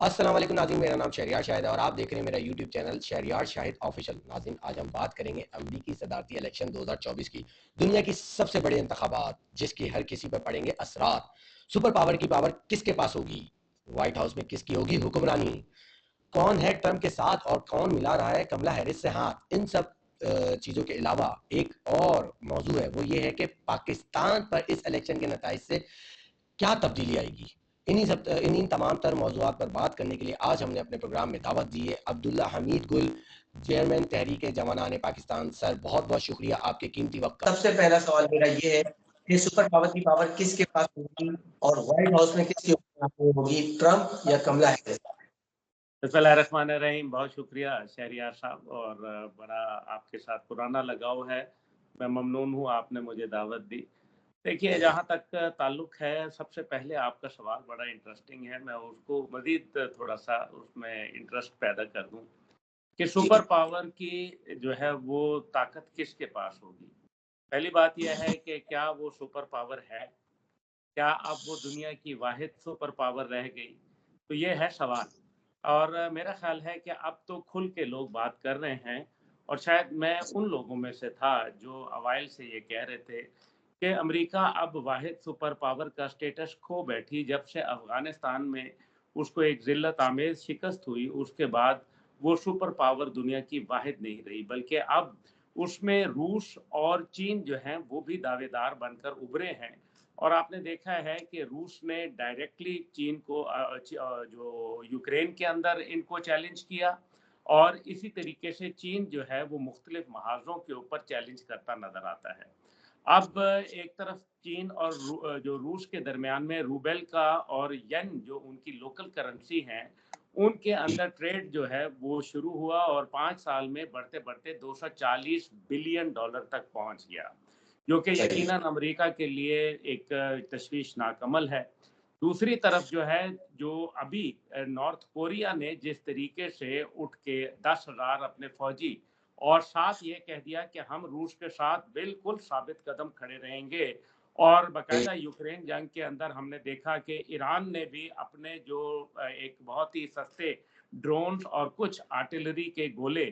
السلام علیکم ناظرین، میرا نام شہریار شاہد ہے اور آپ دیکھ رہے ہیں میرا یوٹیوب چینل شہریار شاہد آفیشیل۔ ناظرین، آج ہم بات کریں گے امریکی صدارتی الیکشن 2024 کی، دنیا کی سب سے بڑے انتخابات جس کے ہر کسی پر پڑیں گے اثرات۔ سپر پاور کی پاور کس کے پاس ہوگی؟ وائٹ ہاؤس میں کس کی ہوگی حکمرانی؟ کون ہے ٹرمپ کے ساتھ اور کون ملا رہا ہے کملا ہیرس سے ہاتھ؟ ان سب چیزوں کے علاوہ ایک اور موضوع ہے، وہ یہ ہے کہ پاکستان پر اس الیکشن کے نتائج سے کیا تبدیلی آئے گی؟ انہی تمام تر موضوعات پر بات کرنے کے لیے آج ہم نے اپنے پروگرام میں دعوت دی ہے عبداللہ حمید گل، چیئرمین تحریک جوانان پاکستان۔ سر، بہت بہت شکریہ آپ کے قیمتی وقت کا۔ سب سے پہلا سوال میرا یہ ہے کہ سپر پاور کی پاور کس کے پاس ہوگی اور وائٹ ہاؤس میں کس کی ہوگی، ٹرمپ یا کملا ہیرس؟ بسم اللہ الرحمن الرحیم۔ بہت شکریہ شہریار صاحب، اور بڑا آپ کے ساتھ پرانا لگاؤ ہے، میں ممنون ہوں آپ نے مجھے دعوت دی۔ دیکھیے، جہاں تک تعلق ہے، سب سے پہلے آپ کا سوال بڑا انٹرسٹنگ ہے، میں اس کو مزید تھوڑا سا اس میں انٹرسٹ پیدا کر دوں کہ سپر پاور کی جو ہے وہ طاقت کس کے پاس ہوگی۔ پہلی بات یہ ہے کہ کیا وہ سپر پاور ہے؟ کیا اب وہ دنیا کی واحد سپر پاور رہ گئی؟ تو یہ ہے سوال، اور میرا خیال ہے کہ اب تو کھل کے لوگ بات کر رہے ہیں، اور شاید میں ان لوگوں میں سے تھا جو اوائل سے یہ کہہ رہے تھے کہ امریکہ اب واحد سپر پاور کا سٹیٹس کھو بیٹھی جب سے افغانستان میں اس کو ایک ذلت آمیز شکست ہوئی۔ اس کے بعد وہ سپر پاور دنیا کی واحد نہیں رہی، بلکہ اب اس میں روس اور چین جو ہیں وہ بھی دعوے دار بن کر ابھرے ہیں۔ اور آپ نے دیکھا ہے کہ روس نے ڈائریکٹلی چین کو جو یوکرین کے اندر ان کو چیلنج کیا، اور اسی طریقے سے چین جو ہے وہ مختلف محاذوں کے اوپر چیلنج کرتا نظر آتا ہے۔ اب ایک طرف چین اور جو روس کے درمیان میں روبل کا اور ین جو ان کی لوکل کرنسی ہیں ان کے اندر ٹریڈ جو ہے وہ شروع ہوا، اور 5 سال میں بڑھتے بڑھتے $240 بلین تک پہنچ گیا، جو کہ یقیناً امریکہ کے لیے ایک تشویشناک عمل ہے۔ دوسری طرف جو ہے، جو ابھی نارتھ کوریا نے جس طریقے سے اٹھ کے 10,000 اپنے فوجی اور ساتھ یہ کہہ دیا کہ ہم روس کے ساتھ بالکل ثابت قدم کھڑے رہیں گے، اور باقاعدہ یوکرین جنگ کے اندر ہم نے دیکھا کہ ایران نے بھی اپنے جو ایک بہت ہی سستے ڈرونز اور کچھ آرٹلری کے گولے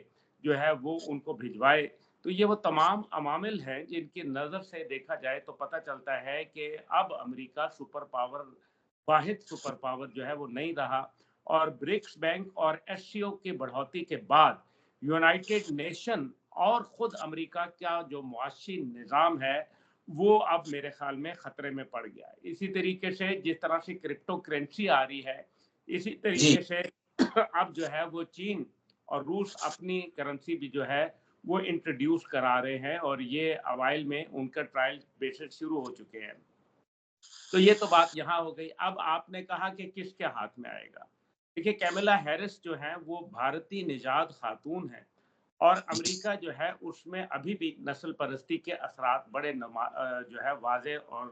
جو ہے وہ ان کو بھجوائے۔ تو یہ وہ تمام عوامل ہیں جن کی نظر سے دیکھا جائے تو پتہ چلتا ہے کہ اب امریکہ سپر پاور، واحد سپر پاور جو ہے وہ نہیں رہا، اور برکس بینک اور ایس سی او کی بڑھوتی کے بعد یونائٹڈ نیشن اور خود امریکہ کا جو معاشی نظام ہے وہ اب میرے خیال میں خطرے میں پڑ گیا ہے۔ اسی طریقے سے جس طرح سے کرپٹو کرنسی آ رہی ہے، اسی طریقے سے اب جو ہے وہ چین اور روس اپنی کرنسی بھی جو ہے وہ انٹروڈیوس کرا رہے ہیں، اور یہ اوائل میں ان کا ٹرائل بیسس شروع ہو چکے ہیں۔ تو یہ تو بات یہاں ہو گئی۔ اب آپ نے کہا کہ کس کے ہاتھ میں آئے گا۔ دیکھیے، کیملا ہیرس جو ہیں وہ بھارتی نژاد خاتون ہیں، اور امریکہ جو ہے اس میں ابھی بھی نسل پرستی کے اثرات بڑے جو ہے واضح اور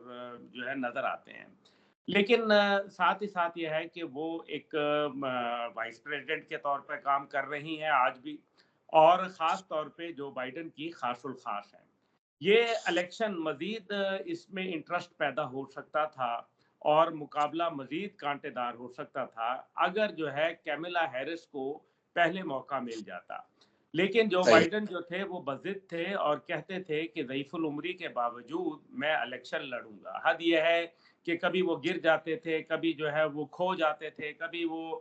جو ہے نظر آتے ہیں۔ لیکن ساتھ ہی ساتھ یہ ہے کہ وہ ایک وائس پریزیڈنٹ کے طور پہ کام کر رہی ہیں آج بھی، اور خاص طور پہ جو بائیڈن کی خاص الخاص ہیں۔ یہ الیکشن مزید اس میں انٹرسٹ پیدا ہو سکتا تھا اور مقابلہ مزید کانٹے دار ہو سکتا تھا اگر جو ہے کیملا ہیرس کو پہلے موقع مل جاتا، لیکن جو بائیڈن جو تھے وہ بضد تھے اور کہتے تھے کہ ضعیف العمری کے باوجود میں الیکشن لڑوں گا۔ حد یہ ہے کہ کبھی وہ گر جاتے تھے، کبھی جو ہے وہ کھو جاتے تھے، کبھی وہ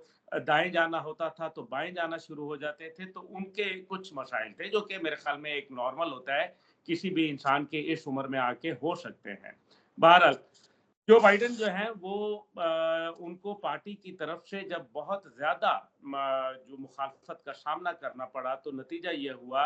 دائیں جانا ہوتا تھا تو بائیں جانا شروع ہو جاتے تھے۔ تو ان کے کچھ مسائل تھے جو کہ میرے خیال میں ایک نارمل ہوتا ہے، کسی بھی انسان کے اس عمر میں آ کے ہو سکتے ہیں۔ بہرحال جو بائیڈن جو ہیں وہ ان کو پارٹی کی طرف سے جب بہت زیادہ جو مخالفت کا سامنا کرنا پڑا تو نتیجہ یہ ہوا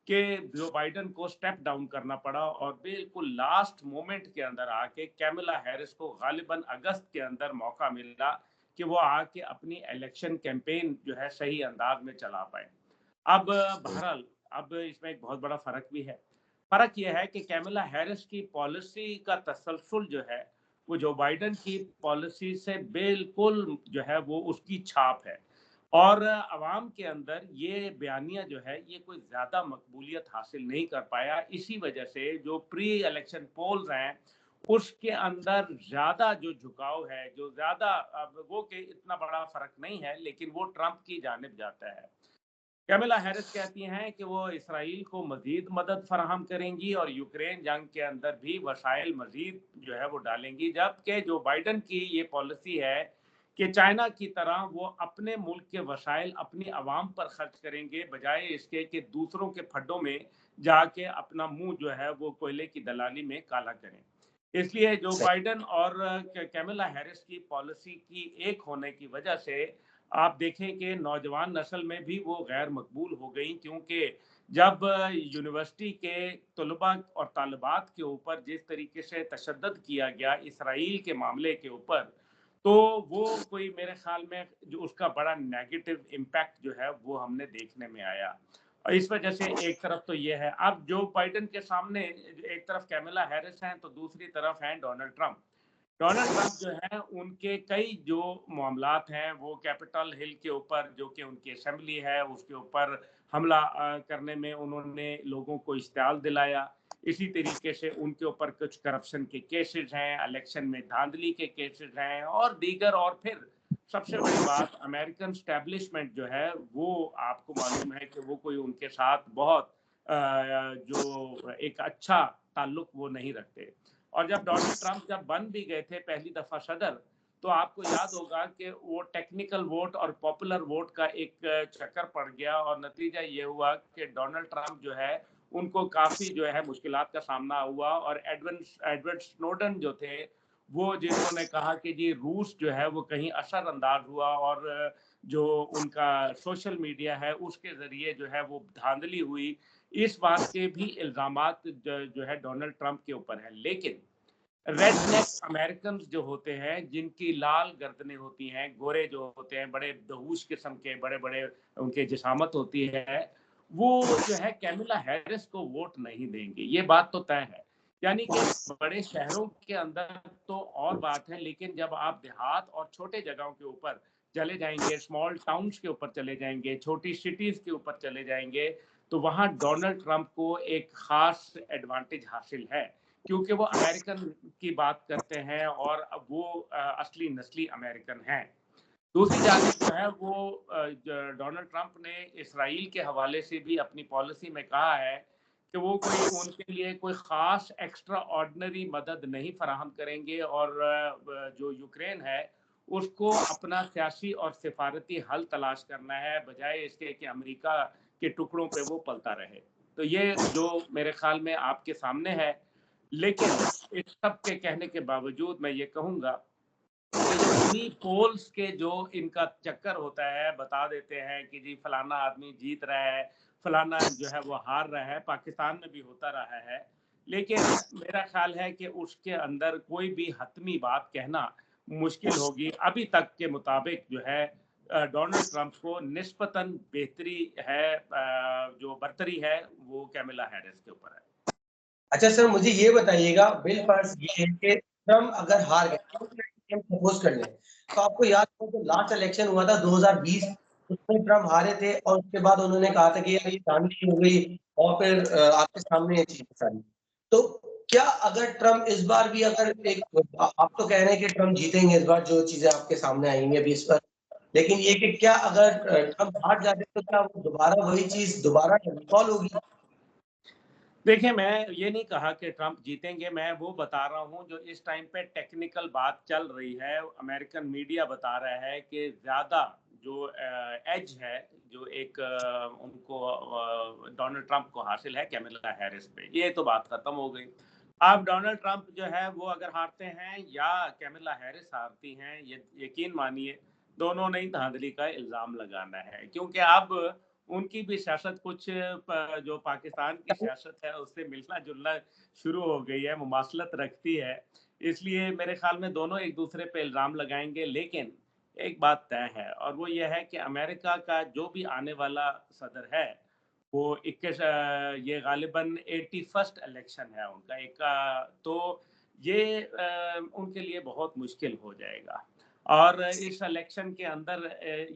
کہ جو بائیڈن کو سٹیپ ڈاؤن کرنا پڑا، اور بالکل لاسٹ مومنٹ کے اندر آ کے کیملا ہیرس کو غالباً اگست کے اندر موقع ملا کہ وہ آ کے اپنی الیکشن کیمپین جو ہے صحیح انداز میں چلا پائے۔ اب بہرحال اب اس میں ایک بہت بڑا فرق بھی ہے۔ فرق یہ ہے کہ کیملا ہیرس کی پالیسی کا تسلسل جو ہے وہ جو بائیڈن کی پالیسی سے بالکل جو ہے وہ اس کی چھاپ ہے، اور عوام کے اندر یہ بیانیہ جو ہے یہ کوئی زیادہ مقبولیت حاصل نہیں کر پایا۔ اسی وجہ سے جو پری الیکشن پولز ہیں اس کے اندر زیادہ جو جھکاؤ ہے، جو زیادہ وہ کہ اتنا بڑا فرق نہیں ہے، لیکن وہ ٹرمپ کی جانب جاتا ہے۔ کیملا ہیرس کہتی ہیں کہ وہ اسرائیل کو مزید مدد فراہم کریں گی اور یوکرین جنگ کے اندر بھی وسائل مزید جو ہے وہ ڈالیں گی، جبکہ جو بائیڈن کی یہ پالیسی ہے کہ چائنا کی طرح وہ اپنے ملک کے وسائل اپنی عوام پر خرچ کریں گے، بجائے اس کے کہ دوسروں کے پھڈوں میں جا کے اپنا منہ جو ہے وہ کوئلے کی دلالی میں کالا کریں۔ اس لیے جو صحیح۔ بائیڈن اور کیملا ہیرس کی پالیسی کی ایک ہونے کی وجہ سے آپ دیکھیں کہ نوجوان نسل میں بھی وہ غیر مقبول ہو گئی، کیونکہ جب یونیورسٹی کے طلباء اور طالبات کے اوپر جس طریقے سے تشدد کیا گیا اسرائیل کے معاملے کے اوپر، تو وہ کوئی میرے خیال میں جو اس کا بڑا نیگیٹو امپیکٹ جو ہے وہ ہم نے دیکھنے میں آیا۔ اور اس وجہ سے ایک طرف تو یہ ہے، اب جو بائیڈن کے سامنے ایک طرف کیملا ہیرس ہیں تو دوسری طرف ہیں ڈونلڈ ٹرمپ۔ ڈونلڈ ٹرمپ جو ہے ان کے کئی جو معاملات ہیں وہ کیپٹل ہل کے اوپر جو کہ ان کی اسمبلی ہے اس کے اوپر حملہ کرنے میں انہوں نے لوگوں کو اشتعال دلایا۔ اسی طریقے سے ان کے اوپر کچھ کرپشن کے کیسز ہیں، الیکشن میں دھاندلی کے کیسز ہیں اور دیگر، اور پھر سب سے بڑی بات امریکن اسٹیبلشمنٹ جو ہے وہ آپ کو معلوم ہے کہ وہ کوئی ان کے ساتھ بہت جو ایک اچھا تعلق وہ نہیں رکھتے۔ اور جب ڈونلڈ ٹرمپ جب بن بھی گئے تھے پہلی دفعہ صدر، تو آپ کو یاد ہوگا کہ وہ ٹیکنیکل ووٹ اور پاپولر ووٹ کا ایک چکر پڑ گیا اور نتیجہ یہ ہوا کہ ڈونلڈ ٹرمپ جو ہے ان کو کافی جو ہے مشکلات کا سامنا ہوا، اور ایڈورڈ سنوڈن جو تھے وہ جنہوں نے کہا کہ جی روس جو ہے وہ کہیں اثر انداز ہوا اور جو ان کا سوشل میڈیا ہے اس کے ذریعے جو ہے وہ دھاندلی ہوئی، اس بات کے بھی الزامات جو ہے ڈونلڈ ٹرمپ کے اوپر ہیں۔ لیکن ریڈ نیک امریکنز جو ہوتے ہیں جن کی لال گردنیں ہوتی ہیں، گورے جو ہوتے ہیں، بڑے دہوش قسم کے بڑے بڑے ان کے جسامت ہوتی ہے، وہ جو ہے کیملا ہیرس کو ووٹ نہیں دیں گے، یہ بات تو طے ہے۔ یعنی کہ بڑے شہروں کے اندر تو اور بات ہے، لیکن جب آپ دیہات اور چھوٹے جگہوں کے اوپر چلے جائیں گے، اسمال ٹاؤنز کے اوپر چلے جائیں گے، چھوٹی سٹیز کے اوپر چلے جائیں گے، تو وہاں ڈونلڈ ٹرمپ کو ایک خاص ایڈوانٹیج حاصل ہے، کیونکہ وہ امریکن کی بات کرتے ہیں اور وہ اصلی نسلی امریکن ہیں۔ دوسری جانب جو ہے وہ ڈونلڈ ٹرمپ نے اسرائیل کے حوالے سے بھی اپنی پالیسی میں کہا ہے کہ وہ کوئی ان کے لیے کوئی خاص ایکسٹرا آرڈنری مدد نہیں فراہم کریں گے، اور جو یوکرین ہے اس کو اپنا سیاسی اور سفارتی حل تلاش کرنا ہے، بجائے اس کے کہ امریکہ کے ٹکڑوں پہ وہ پلتا رہے۔ تو یہ جو میرے خیال میں آپ کے سامنے ہے، لیکن اس سب کے کہنے کے باوجود میں یہ کہوں گا کہ جو انہی پولز کے جو ان کا چکر ہوتا ہے، بتا دیتے ہیں کہ جی فلانا آدمی جیت رہا ہے، فلانا جو ہے وہ ہار رہا ہے، پاکستان میں بھی ہوتا رہا ہے، لیکن میرا خیال ہے کہ اس کے اندر کوئی بھی حتمی بات کہنا مشکل ہوگی۔ ابھی تک کے مطابق جو ہے ڈونلڈ ٹرمپ کو نسبتاً بہتری ہے، جو برتری ہے وہ کیملا ہیرس کے اوپر ہے۔ اچھا سر، مجھے یہ بتائیے گا، بالفرض یہ ہے کہ ٹرمپ اگر ہار گئے سپوز کر لیں، تو آپ کو یاد ہو کہ لاسٹ الیکشن ہوا تھا 2020، اس میں ٹرمپ ہارے تھے اور اس کے بعد انہوں نے کہا تھا کہ یار یہ دھاندلی ہو گئی، اور پھر آپ کے سامنے یہ چیزیں ساری۔ تو کیا اگر ٹرمپ اس بار بھی اگر ایک، آپ تو کہہ رہے ہیں کہ ٹرمپ جیتیں گے اس بار، جو چیزیں آپ کے سامنے آئیں گی ابھی اس پر، لیکن یہ کہ کیا اگر ٹرمپ ہار جاتے تو کیا وہ دوبارہ وہی چیز دوبارہ ریکال ہوگی؟ دیکھیں میں یہ نہیں کہا کہ ٹرمپ جیتیں گے، میں وہ بتا رہا ہوں جو اس ٹائم پہ ٹیکنیکل بات چل رہی ہے، امریکن میڈیا بتا رہا ہے کہ زیادہ جو ایج ہے جو ایک ان کو ڈونلڈ ٹرمپ کو حاصل ہے کیملا ہیرس پہ، یہ تو بات ختم ہو گئی۔ اب ڈونلڈ ٹرمپ جو ہے وہ اگر ہارتے ہیں یا کیملا ہیرس ہارتی ہیں، یہ یقین مانیے دونوں نے دھاندلی کا الزام لگانا ہے، کیونکہ اب ان کی بھی سیاست کچھ جو پاکستان کی سیاست ہے اس سے ملنا جلنا شروع ہو گئی ہے، مماثلت رکھتی ہے، اس لیے میرے خیال میں دونوں ایک دوسرے پہ الزام لگائیں گے۔ لیکن ایک بات طے ہے اور وہ یہ ہے کہ امریکہ کا جو بھی آنے والا صدر ہے وہ یہ غالباً 81 الیکشن ہے ان کا ایک، تو یہ ان کے لیے بہت مشکل ہو جائے گا، اور اس الیکشن کے اندر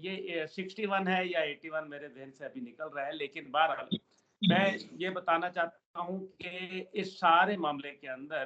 یہ 61 ہے یا 81 میرے ذہن سے ابھی نکل رہا ہے، لیکن بہرحال میں یہ بتانا چاہتا ہوں کہ اس سارے معاملے کے اندر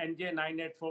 NJ-984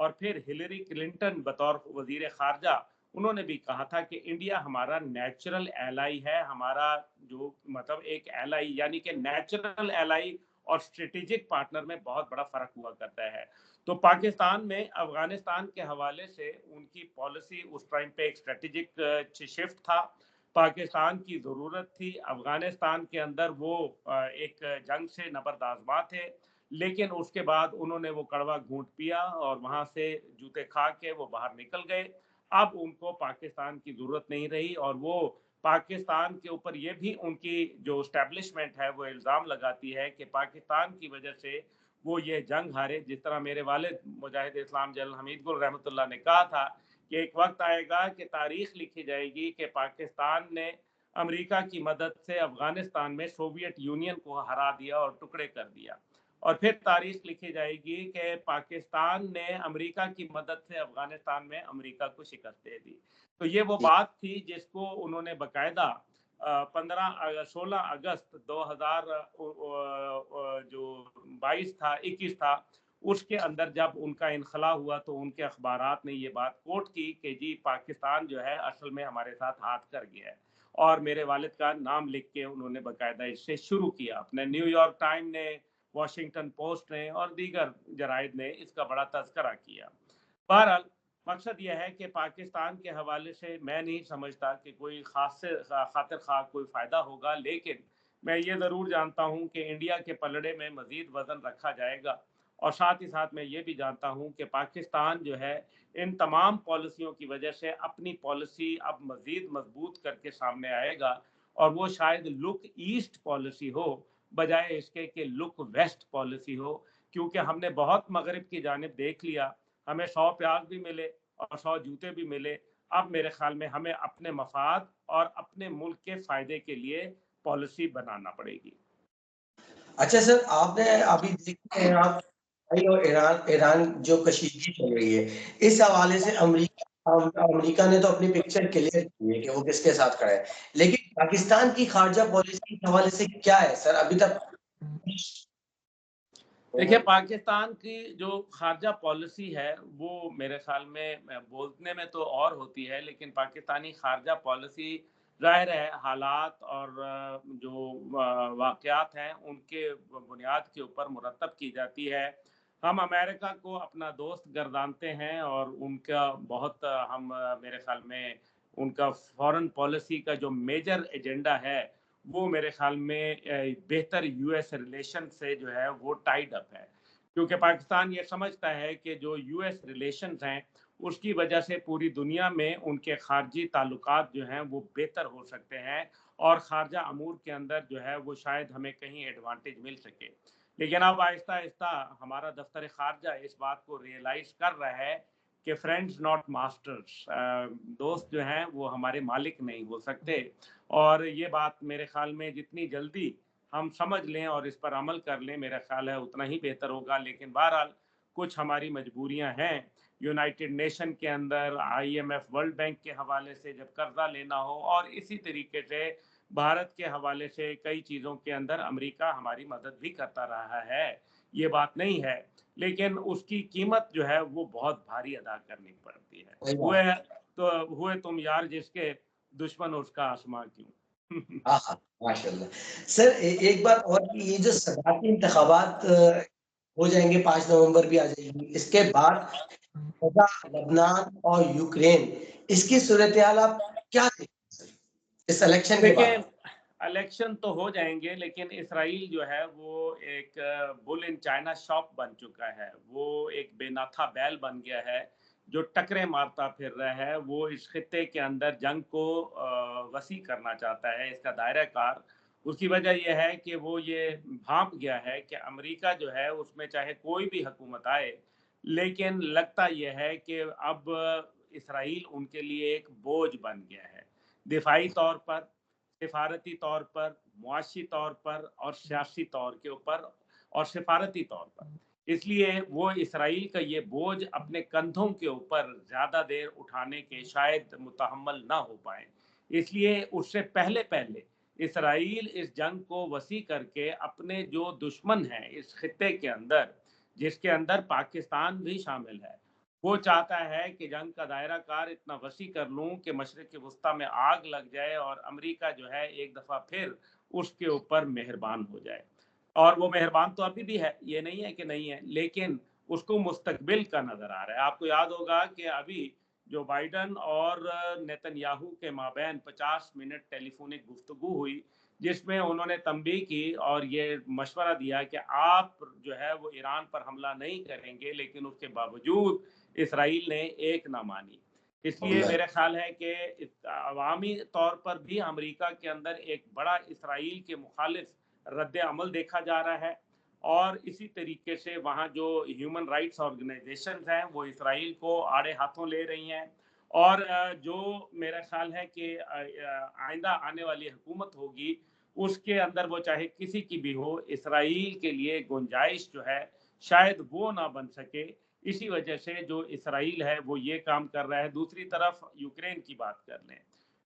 اور پھر ہلری کلنٹن بطور وزیر خارجہ انہوں نے بھی کہا تھا کہ انڈیا ہمارا نیچرل ایلائی ہے، ہمارا جو مطلب ایک ایلائی یعنی کہ نیچرل ایلائی اور اسٹریٹجک پارٹنر میں بہت بڑا فرق ہوا کرتا ہے۔ تو پاکستان میں افغانستان کے حوالے سے ان کی پالیسی اس ٹائم پہ ایک اسٹریٹجک شفٹ تھا، پاکستان کی ضرورت تھی، افغانستان کے اندر وہ ایک جنگ سے نبرد تھے، لیکن اس کے بعد انہوں نے وہ کڑوا گھونٹ پیا اور وہاں سے جوتے کھا کے وہ باہر نکل گئے۔ اب ان کو پاکستان کی ضرورت نہیں رہی، اور وہ پاکستان کے اوپر یہ بھی ان کی جو اسٹیبلشمنٹ ہے وہ الزام لگاتی ہے کہ پاکستان کی وجہ سے وہ یہ جنگ ہارے۔ جس طرح میرے والد مجاہد اسلام جنرل حمید گل رحمۃ اللہ نے کہا تھا کہ ایک وقت آئے گا کہ تاریخ لکھی جائے گی کہ پاکستان نے امریکہ کی مدد سے افغانستان میں سوویت یونین کو ہرا دیا اور ٹکڑے کر دیا، اور پھر تاریخ لکھی جائے گی کہ پاکستان نے امریکہ کی مدد سے افغانستان میں امریکہ کو شکست دے دی۔ تو یہ وہ بات تھی جس کو انہوں نے باقاعدہ 16 اگست 2000 جو 22 تھا 21 تھا اس کے اندر جب ان کا انخلا ہوا تو ان کے اخبارات نے یہ بات کوٹ کی کہ جی پاکستان جو ہے اصل میں ہمارے ساتھ ہاتھ کر گیا ہے، اور میرے والد کا نام لکھ کے انہوں نے باقاعدہ اس سے شروع کیا۔ اپنے نیو یارک ٹائم نے، واشنگٹن پوسٹ نے اور دیگر جرائد نے اس کا بڑا تذکرہ کیا۔ بہرحال مقصد یہ ہے کہ پاکستان کے حوالے سے میں نہیں سمجھتا کہ کوئی خاص خاطر خواہ کوئی فائدہ ہوگا، لیکن میں یہ ضرور جانتا ہوں کہ انڈیا کے پلڑے میں مزید وزن رکھا جائے گا، اور ساتھ ہی ساتھ میں یہ بھی جانتا ہوں کہ پاکستان جو ہے ان تمام پالیسیوں کی وجہ سے اپنی پالیسی اب مزید مضبوط کر کے سامنے آئے گا، اور وہ شاید لک ایسٹ پالیسی ہو بجائے اس کے کہ لک ویسٹ پالیسی ہو، کیونکہ ہم نے بہت مغرب کی جانب دیکھ لیا، ہمیں 100 پیاز بھی ملے اور 100 جوتے بھی ملے۔ اب میرے خیال میں ہمیں اپنے مفاد اور اپنے ملک کے فائدے کے لیے پالیسی بنانا پڑے گی۔ اچھا سر، آپ نے ابھی دیکھتے ہیں آپ اور ایران جو کشیدگی چل رہی ہے اس حوالے سے امریکہ نے تو اپنی پکچر کلیئر کی ہے کہ وہ کس کے ساتھ کھڑا ہے، لیکن پاکستان کی خارجہ پالیسی کے حوالے سے کیا ہے سر ابھی تک؟ دیکھیے پاکستان کی جو خارجہ پالیسی ہے وہ میرے خیال میں بولنے میں تو اور ہوتی ہے، لیکن پاکستانی خارجہ پالیسی ظاہر ہے حالات اور جو واقعات ہیں ان کے بنیاد کے اوپر مرتب کی جاتی ہے۔ ہم امریکہ کو اپنا دوست گردانتے ہیں، اور ان کا بہت ہم میرے خیال میں ان کا فارن پالیسی کا جو میجر ایجنڈا ہے وہ میرے خیال میں بہتر یو ایس ریلیشن سے جو ہے وہ ٹائڈ اپ ہے، کیونکہ پاکستان یہ سمجھتا ہے کہ جو یو ایس ریلیشنز ہیں اس کی وجہ سے پوری دنیا میں ان کے خارجی تعلقات جو ہیں وہ بہتر ہو سکتے ہیں، اور خارجہ امور کے اندر جو ہے وہ شاید ہمیں کہیں ایڈوانٹیج مل سکے۔ لیکن اب آہستہ آہستہ ہمارا دفتر خارجہ اس بات کو ریئلائز کر رہا ہے کہ فرینڈز ناٹ ماسٹرز، دوست جو ہیں وہ ہمارے مالک نہیں ہو سکتے، اور یہ بات میرے خیال میں جتنی جلدی ہم سمجھ لیں اور اس پر عمل کر لیں میرا خیال ہے اتنا ہی بہتر ہوگا۔ لیکن بہرحال کچھ ہماری مجبوریاں ہیں، یونائٹڈ نیشن کے اندر، I M F world bank کے حوالے سے جب قرضہ لینا ہو، اور اسی طریقے سے بھارت کے حوالے سے کئی چیزوں کے اندر امریکہ ہماری مدد بھی کرتا رہا ہے، یہ بات نہیں ہے، لیکن اس کی قیمت جو ہے وہ بہت بھاری ادا کرنی پڑتی ہے۔ ہوئے تم یار جس کے دشمن اس کا آسمان کیوں۔ ماشاء اللہ سر، ایک بات اور کہ یہ جو صدارتی انتخابات ہو جائیں گے، 5 نومبر بھی آ جائے گی، اس کے بعد لبنان اور یوکرین اس کی صورتحال آپ کیا دیکھیں اس الیکشن کے بعد؟ دیکھیں الیکشن تو ہو جائیں گے، لیکن اسرائیل جو ہے وہ ایک بل ان چائنا شاپ بن چکا ہے، وہ ایک بے ناتھا بیل بن گیا ہے جو ٹکرے مارتا پھر رہا ہے۔ وہ اس خطے کے اندر جنگ کو وسیع کرنا چاہتا ہے، اس کا دائرہ کار۔ اس کی وجہ یہ ہے کہ وہ یہ بھانپ گیا ہے کہ امریکہ جو ہے اس میں چاہے کوئی بھی حکومت آئے، لیکن لگتا یہ ہے کہ اب اسرائیل ان کے لیے ایک بوجھ بن گیا ہے، دفاعی طور پر، سفارتی طور پر، معاشی طور پر اور سیاسی طور کے اوپر اور سفارتی طور پر۔ اس لیے وہ اسرائیل کا یہ بوجھ اپنے کندھوں کے اوپر زیادہ دیر اٹھانے کے شاید متحمل نہ ہو پائے، اس لیے اس سے پہلے اسرائیل اس جنگ کو وسیع کر کے اپنے جو دشمن ہیں اس خطے کے اندر، جس کے اندر پاکستان بھی شامل ہے، وہ چاہتا ہے کہ جنگ کا دائرہ کار اتنا وسیع کر لوں کہ مشرق وسطیٰ میں آگ لگ جائے اور امریکہ جو ہے ایک دفعہ پھر اس کے اوپر مہربان ہو جائے. اور وہ مہربان تو ابھی بھی ہے، یہ نہیں ہے کہ نہیں ہے، لیکن اس کو مستقبل کا نظر آ رہا ہے. آپ کو یاد ہوگا کہ ابھی جو بائیڈن اور نیتن یاہو کے مابین 50 منٹ ٹیلی فونک گفتگو ہوئی، جس میں انہوں نے تنبیہ کی اور یہ مشورہ دیا کہ آپ جو ہے وہ ایران پر حملہ نہیں کریں گے، لیکن اس کے باوجود اسرائیل نے ایک نہ مانی. اس لیے میرا خیال ہے کہ عوامی طور پر بھی امریکہ کے اندر ایک بڑا اسرائیل کے مخالف رد عمل دیکھا جا رہا ہے، اور اسی طریقے سے وہاں جو ہیومن رائٹس آرگنائزیشنز ہیں وہ اسرائیل کو آڑے ہاتھوں لے رہی ہیں. اور جو میرا خیال ہے کہ آئندہ آنے والی حکومت ہوگی اس کے اندر وہ چاہے کسی کی بھی ہو، اسرائیل کے لیے گنجائش جو ہے شاید وہ نہ بن سکے. اسی وجہ سے جو اسرائیل ہے وہ یہ کام کر رہا ہے. دوسری طرف یوکرین کی بات کر لیں.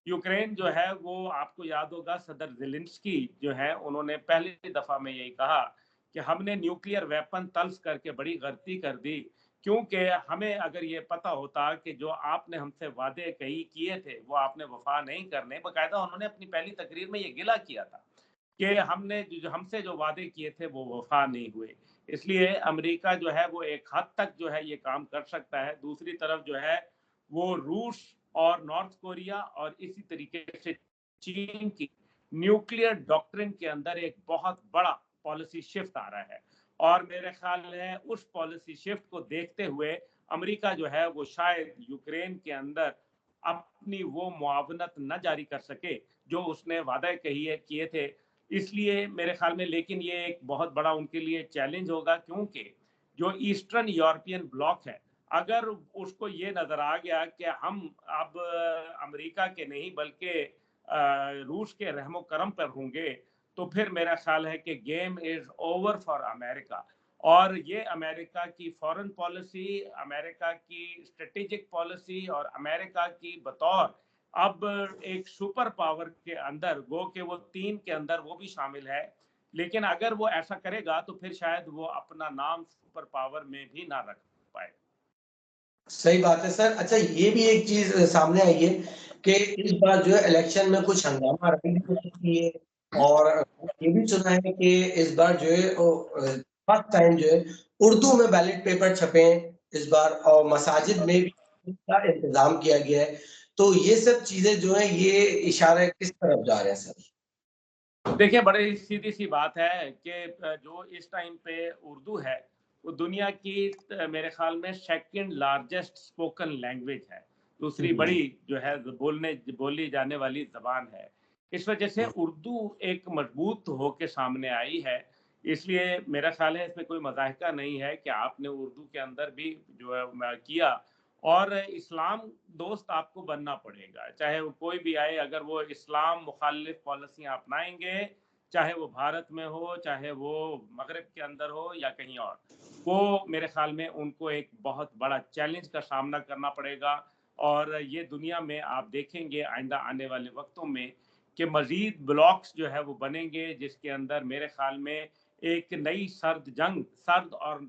یوکرین جو ہے وہ آپ کو یاد ہوگا صدر زیلنسکی جو ہے انہوں نے پہلی دفعہ میں یہی کہا کہ ہم نے نیوکلیئر ویپن طلز کر کے بڑی غلطی کر دی، کیونکہ ہمیں اگر یہ پتہ ہوتا کہ جو آپ نے ہم سے وعدے کیے تھے وہ آپ نے وفا نہیں کرنے. باقاعدہ انہوں نے اپنی پہلی تقریر میں یہ گلہ کیا تھا کہ ہم سے جو وعدے کیے تھے وہ وفا نہیں ہوئے. اس لیے امریکہ جو ہے وہ ایک حد تک جو ہے یہ کام کر سکتا ہے. دوسری طرف جو ہے وہ روس اور نارتھ کوریا اور اسی طریقے سے چین کی نیوکلیئر ڈاکٹرن کے اندر ایک بہت بڑا پالیسی شفٹ آ رہا ہے، اور میرے خیال ہے اس پالیسی شفٹ کو دیکھتے ہوئے امریکہ جو ہے وہ شاید یوکرین کے اندر اپنی وہ معاونت نہ جاری کر سکے جو اس نے وعدہ کیے تھے. اس لیے میرے خیال میں لیکن یہ ایک بہت بڑا ان کے لیے چیلنج ہوگا، کیونکہ جو ایسٹرن یورپین بلاک ہے اگر اس کو یہ نظر آ گیا کہ ہم اب امریکہ کے نہیں بلکہ روس کے رحم و کرم پر ہوں گے، تو پھر میرا خیال ہے کہ گیم از اوور فار امریکہ. اور یہ امریکہ کی فورن پالیسی، امریکہ کی اسٹریٹجک پالیسی اور امریکہ کی بطور اب ایک سپر پاور کے اندر گو کہ وہ 3 کے اندر وہ بھی شامل ہے، لیکن اگر وہ ایسا کرے گا تو پھر شاید وہ اپنا نام سپر پاور میں بھی نہ رکھ پائے. صحیح بات ہے سر. اچھا یہ بھی ایک چیز سامنے آئی ہے کہ اس بار جو ہے الیکشن میں کچھ ہنگامہ رکھنے کی کوشش کی ہے، اور یہ بھی سنا ہے کہ اس بار جو ہے فرسٹ ٹائم جو ہے اردو میں بیلٹ پیپر چھپے ہیں اس بار، اور مساجد میں بھی اس کا انتظام کیا گیا ہے. تو یہ سب چیزیں جو ہیں یہ اشارہ کس طرف جا رہے ہیں سر؟ دیکھیں بڑی سیدھی سی بات ہے کہ جو اس ٹائم پہ اردو ہے وہ دنیا کی میرے خیال میں سیکنڈ لارجسٹ اسپوکن لینگویج ہے، دوسری بڑی جو ہے بولی جانے والی زبان ہے. اس وجہ سے اردو ایک مضبوط ہو کے سامنے آئی ہے. اس لیے میرا خیال ہے اس میں کوئی مضاحکہ نہیں ہے کہ آپ نے اردو کے اندر بھی جو ہے کیا، اور اسلام دوست آپ کو بننا پڑے گا، چاہے وہ کوئی بھی آئے. اگر وہ اسلام مخالف پالیسیاں اپنائیں گے، چاہے وہ بھارت میں ہو، چاہے وہ مغرب کے اندر ہو یا کہیں اور، وہ میرے خیال میں ان کو ایک بہت بڑا چیلنج کا سامنا کرنا پڑے گا. اور یہ دنیا میں آپ دیکھیں گے آئندہ آنے والے وقتوں میں کہ مزید بلاکس جو ہے وہ بنیں گے، جس کے اندر میرے خیال میں ایک نئی سرد اور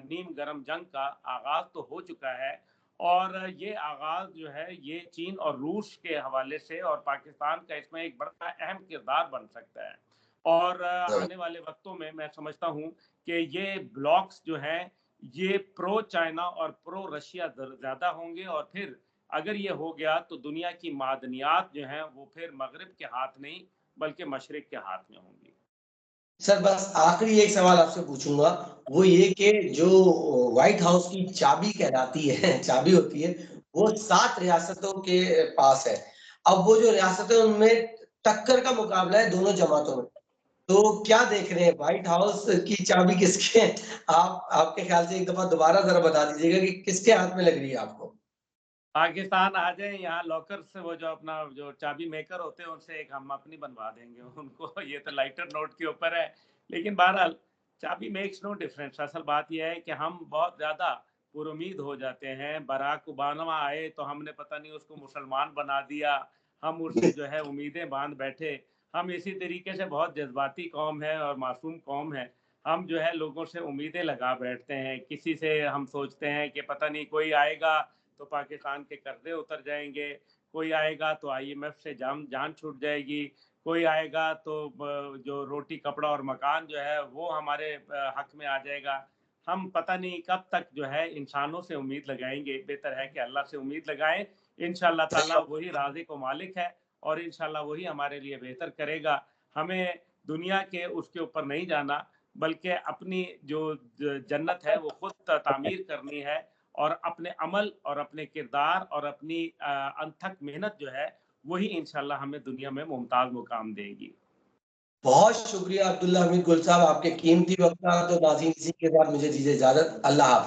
نیم گرم جنگ کا آغاز تو ہو چکا ہے، اور یہ آغاز جو ہے یہ چین اور روس کے حوالے سے اور پاکستان کا اس میں ایک بڑا اہم کردار بن سکتا ہے. اور آنے والے وقتوں میں میں سمجھتا ہوں کہ یہ بلاکس جو ہیں یہ پرو چائنا اور پرو رشیا زیادہ ہوں گے، اور پھر اگر یہ ہو گیا تو دنیا کی معدنیات جو ہیں وہ پھر مغرب کے ہاتھ نہیں بلکہ مشرق کے ہاتھ میں ہوں گی. سر بس آخری ایک سوال آپ سے پوچھوں گا، وہ یہ کہ جو وائٹ ہاؤس کی چابی کہلاتی ہے، چابی ہوتی ہے، وہ 7 ریاستوں کے پاس ہے. اب وہ جو ریاستیں ان میں ٹکر کا مقابلہ ہے دونوں جماعتوں میں، تو کیا دیکھ رہے ہیں وائٹ ہاؤس کی چابی کس کے؟ آپ کے خیال سے ایک دفعہ دوبارہ ذرا بتا دیجیے گا کہ کس کے ہاتھ میں لگ رہی ہے آپ کو؟ پاکستان آ جائیں یہاں لاکر سے، وہ جو اپنا جو چابی میکر ہوتے ہیں ان سے ایک ہم اپنی بنوا دیں گے ان کو. یہ تو لائٹر نوٹ کے اوپر ہے، لیکن بہرحال چابی میکس نو ڈفرینس. اصل بات یہ ہے کہ ہم بہت زیادہ پر امید ہو جاتے ہیں. باراک اوباما آئے تو ہم نے پتہ نہیں اس کو مسلمان بنا دیا، ہم اس سے جو ہے امیدیں باندھ بیٹھے. ہم اسی طریقے سے بہت جذباتی قوم ہے اور معصوم قوم ہے. ہم جو ہے لوگوں سے امیدیں لگا بیٹھتے ہیں. کسی سے ہم سوچتے ہیں کہ پتہ نہیں کوئی آئے گا تو پاکستان کے قرضے اتر جائیں گے, کوئی آئے گا تو IMF سے جان چھوٹ جائے گی, کوئی آئے گا تو جو روٹی کپڑا اور مکان جو ہے وہ ہمارے حق میں آ جائے گا. ہم پتہ نہیں کب تک جو ہے انسانوں سے امید لگائیں گے. بہتر ہے کہ اللہ سے امید لگائیں. انشاءاللہ تعالیٰ وہی رازق و مالک ہے اور انشاءاللہ وہی ہمارے لیے بہتر کرے گا. ہمیں دنیا کے اس کے اوپر نہیں جانا, بلکہ اپنی جو جنت ہے وہ خود تعمیر کرنی ہے, اور اپنے عمل اور اپنے کردار اور اپنی انتھک محنت جو ہے وہی انشاءاللہ ہمیں دنیا میں ممتاز مقام دے گی. بہت شکریہ عبداللہ حمید گل صاحب, آپ کے قیمتی وقت کا. تو ناظرین اسی کے بعد مجھے دیجیے اجازت. اللہ حافظ.